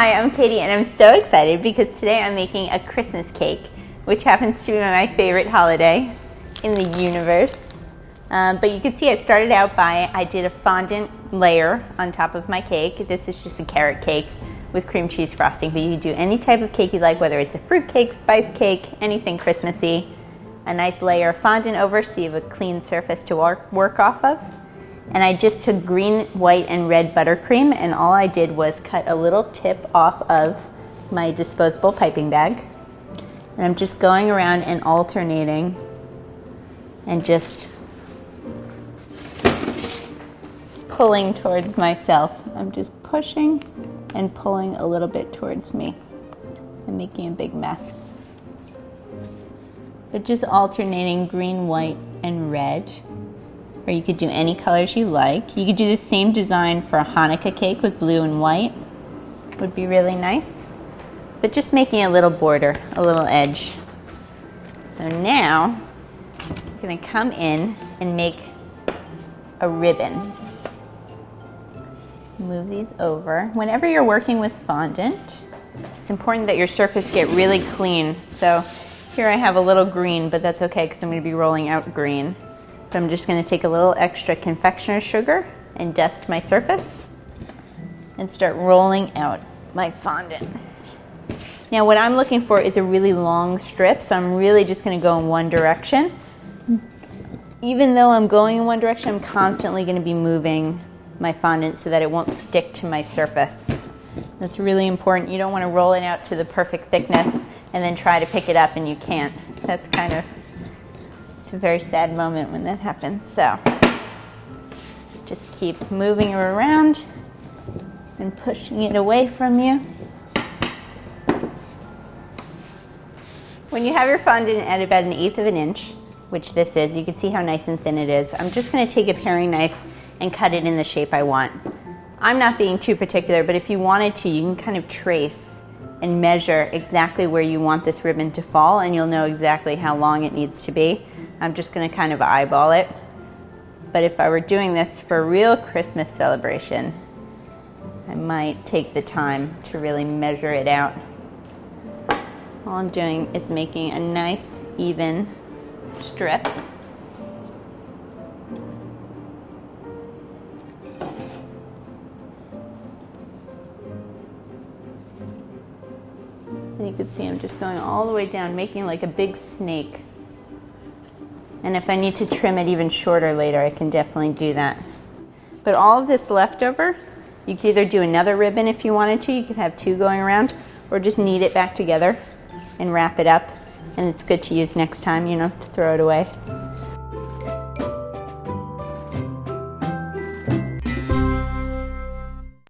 Hi, I'm Katie and I'm so excited because today I'm making a Christmas cake, which happens to be my favorite holiday in the universe. But you can see I started out I did a fondant layer on top of my cake. This is just a carrot cake with cream cheese frosting, but you can do any type of cake you like, whether it's a fruit cake, spice cake, anything Christmassy. A nice layer of fondant over so you have a clean surface to work off of. And I just took green, white, and red buttercream, and all I did was cut a little tip off of my disposable piping bag. And I'm just going around and alternating and just pulling towards myself. I'm just pushing and pulling a little bit towards me and making a big mess. But just alternating green, white, and red. Or you could do any colors you like. You could do the same design for a Hanukkah cake with blue and white. Would be really nice. But just making a little border, a little edge. So now, I'm going to come in and make a ribbon. Move these over. Whenever you're working with fondant, it's important that your surface get really clean. So here I have a little green, but that's okay because I'm going to be rolling out green. But I'm just going to take a little extra confectioner's sugar and dust my surface and start rolling out my fondant. Now what I'm looking for is a really long strip, so I'm really just going to go in one direction. Even though I'm going in one direction, I'm constantly going to be moving my fondant so that it won't stick to my surface. That's really important. You don't want to roll it out to the perfect thickness and then try to pick it up and you can't. That's it's a very sad moment when that happens. So just keep moving her around and pushing it away from you. When you have your fondant at about 1/8 of an inch, which this is, you can see how nice and thin it is. I'm just going to take a paring knife and cut it in the shape I want. I'm not being too particular, but if you wanted to, you can kind of trace and measure exactly where you want this ribbon to fall, and you'll know exactly how long it needs to be. I'm just going to kind of eyeball it. But if I were doing this for a real Christmas celebration, I might take the time to really measure it out. All I'm doing is making a nice, even strip. And you can see I'm just going all the way down, making like a big snake. And if I need to trim it even shorter later, I can definitely do that. But all of this leftover, you could either do another ribbon if you wanted to. You could have two going around, or just knead it back together and wrap it up. And it's good to use next time, you know, to throw it away.